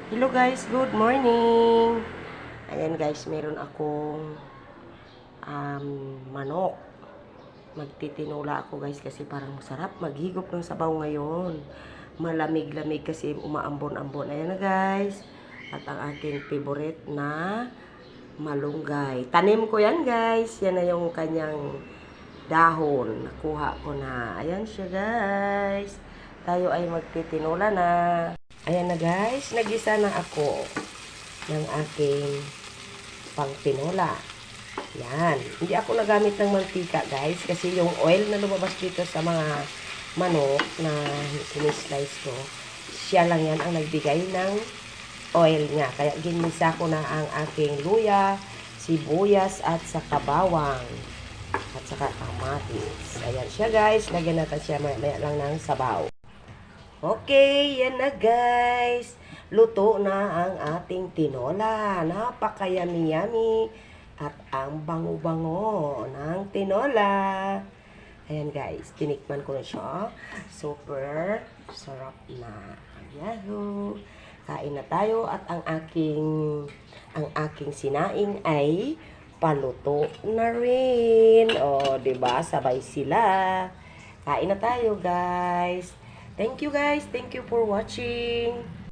Hello guys, good morning. Ayan guys, meron akong manok. Magtitinula ako guys kasi parang masarap maghigop ng sabaw ngayon. Malamig-lamig kasi umaambon-ambon. Ayan na guys. At ang aking favorite na malunggay. Tanim ko yan guys. Yan na yung kanyang dahon. Nakuha ko na. Ayan siya guys. Tayo ay magtitinula na. Ayan na guys, nagisa na ako ng aking pangtinola. Yan. Hindi ako nagamit ng mantika guys kasi yung oil na lumabas dito sa mga manok na sinislice ko, siya lang yan ang nagbigay ng oil niya. Kaya ginisa ko na ang aking luya, sibuyas at saka bawang at saka kamatis. Ayan siya guys, lagyan natin siya maya lang ng sabaw. Okay, yan na guys. Luto na ang ating tinola. Napaka-yummy-yummy. At ang bango-bango ng tinola. Ayan guys, tinikman ko na siya. Super sarap na. Yahoo! Kain na tayo at ang aking sinaing ay paluto na rin. O, 'di ba? Sabay sila. Kain na tayo, guys. Thank you guys. Thank you for watching.